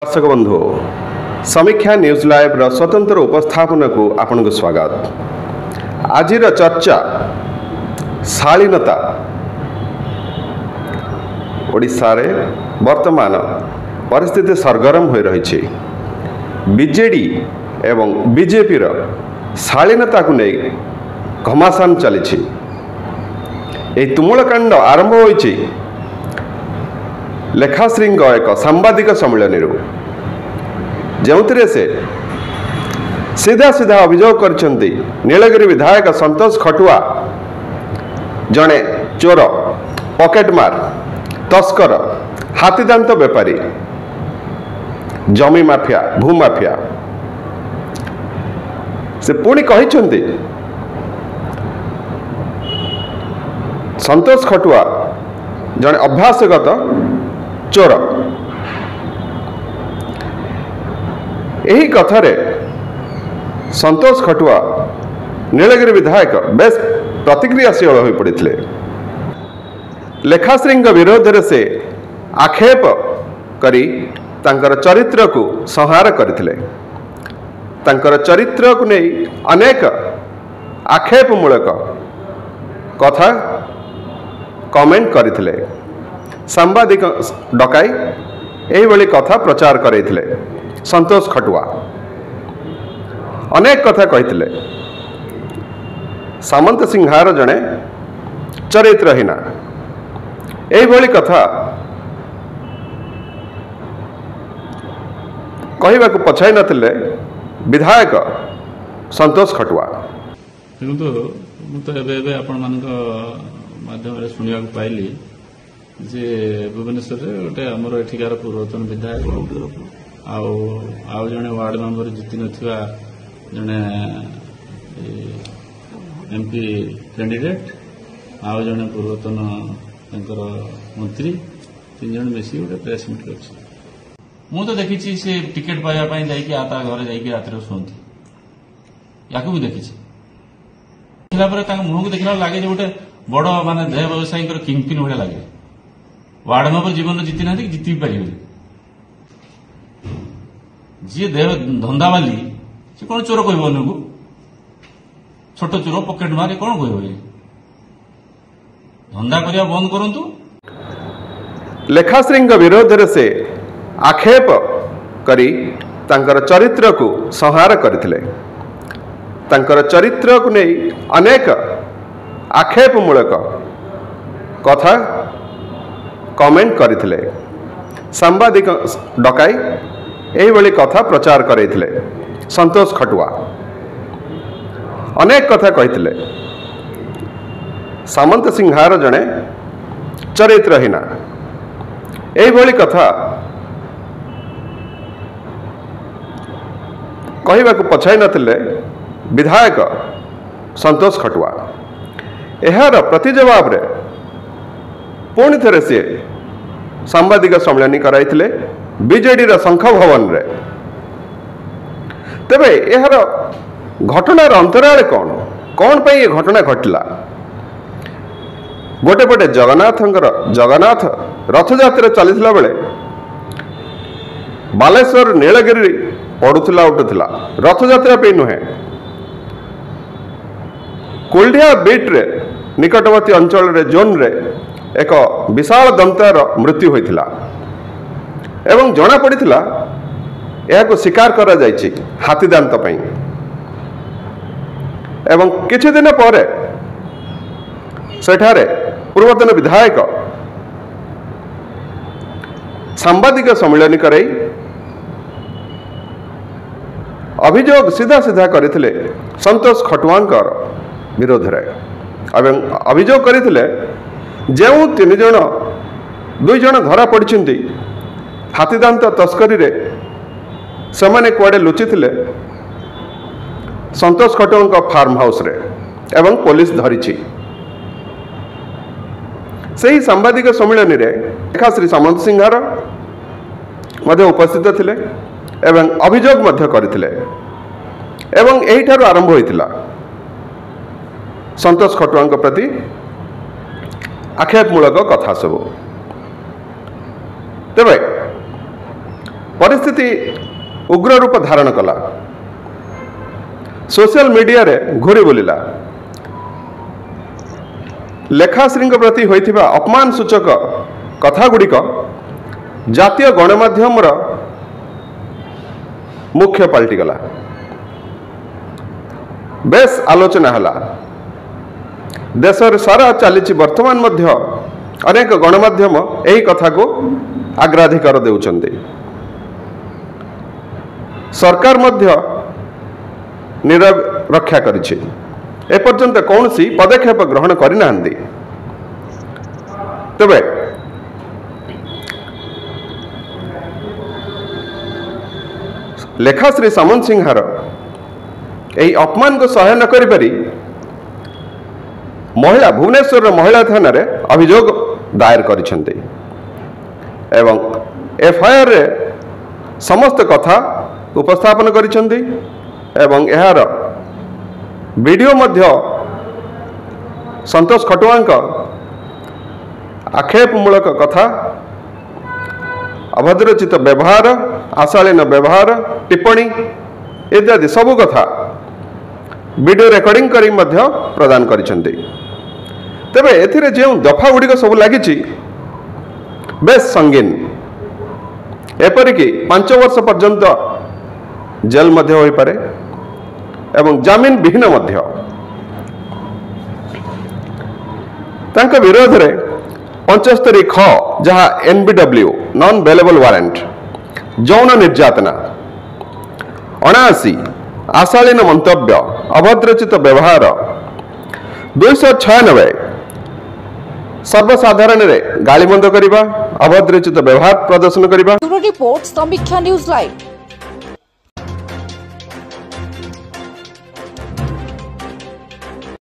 दर्शक बंधु समीक्षा न्यूज लाइव रो स्वतंत्र उपस्थापन को आपन को स्वागत। आज चर्चा शालीनता ओडिशा रे वर्तमान परिस्थिति सरगरम हो रही बीजेडी एवं बीजेपी रो शालीनता को नहीं घमासान चली तुमुल कांड आरंभ होइछि लेखाश्री एक सांबादिक सम्मेलन जो से सीधा सीधा अभियोग कर नीलगिरी विधायक संतोष खटुआ जड़े चोर पॉकेटमार तस्कर हाथीदांत बेपारी जमी माफिया भूमाफिया से पुणी कहते संतोष खटुआ जड़े अभ्यासगत चोर। यही कथारे संतोष खटुआ नीलगिरी विधायक बेस प्रतिक्रियाशील हो पड़ते लेखाश्री विरोध से आक्षेप करी तांकर चरित्र को संहार करथिले। तांकर चरित्र को नहीं अनेक आक्षेपमूलक कथा कमेंट करथिले। सांबादिक डकाई यही भली कथा प्रचार करैथिले। संतोष खटुआ अनेक कथा कहिथिले। सामंत सिंहार जड़े चरित्रहीना यही भली कथा कहवा को पछाई नथिले विधायक संतोष खटुआ। आपण माध्यम शुणा पाइली जे भुवनेश्वर गोटे आमर एठिकार पूर्वतन विधायक आउ जड़े वार्ड मेंबर जीति नथिबा जड़े एमपी कैंडिडेट आउ जड़े पूर्वतन मंत्री 3 जन मिसी गोटे प्रेस मीट अच्छी मु तो देखी से टिकेट पाइबा घर जाकि रात शुंती या भी देखी मुह को देखला लगे गोटे बड़ मान देह व्यवसायी किंगपिन भाया लगे। वार्ड मेंबर जीवन जीति ना जीति भी पारे जी देह धंदावाली से कौन चोर कह छोट चोर पकेट मारे कौन कह धंदा करने बंद करूँ। लेखाश्री विरोध से आक्षेप करी तांकर चरित्र को संहार करथिले। तांकर चरित्र को नहीं अनेक आक्षेपमूलक कथा कमेंट करथिले। सांबादिक डकाई यही भली कथा प्रचार करैथिले। संतोष खटुआ अनेक कथा कहिथिले। सामंत सिंहार जड़े चरित्रहीना यही भली कथा कहवा को पछाई नथिले विधायक संतोष खटुआ। यार प्रति जवाब रे पुणी थे सी सांबादिक सम्मेलन कराइथिले बीजेडी शंख भवन रे। तेबे यार घटनार अंतराल कौन कौन पे ये घटना घटला गोटे पटे जगन्नाथ रथयात्रा चलीथिला बेले बालेश्वर नीलगिरी पड़ुला उठुला रथयात्रा पे नुहे कोल्डिया बीट रे निकटवर्ती अंचल रे जोन रे एक विशाल दंतार मृत्यु होइथिला एवं जना पड़िथिला यह को शिकार करा जायछि हाथीदांत पई एवं किछि दिन परे सेठारे पूर्वतन विधायक सांबादिक सम्मेलन कराई अभियोग सीधा सीधा करथिले संतोष खटुआंकर विरोध रे एवं अभियोग करथिले जो 3 जन 2 जन धरा पड़ती हाथीदांत तस्करी रे सेमाने कुआडे लुचिथिले संतोष खटुआ फार्म हाउस रे एवं पुलिस धरिछि। सही सांबादिक सम्मेलन रे लेखाश्री सामंत सिंहार मध्य उपस्थित थिले एवं अभियोग मध्य करथिले एवं एही ठारू आरंभ होइथिला संतोष खटुआ प्रति आक्षेपमूलक कथा सब। तेबे परिस्थिति उग्र रूप धारण कला। सोशल मीडिया रे घूरी बुलिला। लेखाश्री प्रति होइथिबा अपमान सूचक कथा गुड़िक जातीय गणमाध्यम मुख्य पलटिगला। बेस आलोचना हला। देशर सारा चली वर्तमान मध्य अनेक गणमाध्यम यही कथा को अग्राधिकार देउचंदी। सरकार मध्य नीरव रक्षा करिछि। एपर्यंत कौन सी पदक्षेप ग्रहण करना। तेबे लेखाश्री सामंत सिंहार यही अपमान को सहाय न करि पारि महिला भुवनेश्वर महिला थाना रे अभियोग दायर करिसेंते एवं एफआईआर रे समस्त कथा उपस्थापन करिसेंते एवं एहार वीडियो मध्य संतोष खटुआंक आक्षेपमूलक कथा अभद्रचित व्यवहार आशालीन व्यवहार टिप्पणी इत्यादि सबु कथा वीडियो रेकर्डिंग करी मध्य प्रदान करिसेंते। तेबे एथिरे जे दफा गुड़िक सब लगी बेस संगीन एपरिकी 5 वर्ष पर्यंत जेल मध्य होई पारे एवं जामीन विहीन मध्य। तांका विरोध रे 75 ख जहाँ NBW नॉन बेलेबल वारंट यौन निर्यातना 79 आशालीन मंतव्य अभद्रचित व्यवहार 296 सर्वसाधारण रे गालीमंद करिबा अभद्रचित व्यवहार प्रदर्शन करिबा। रिपोर्ट समीक्षा न्यूज लाइव।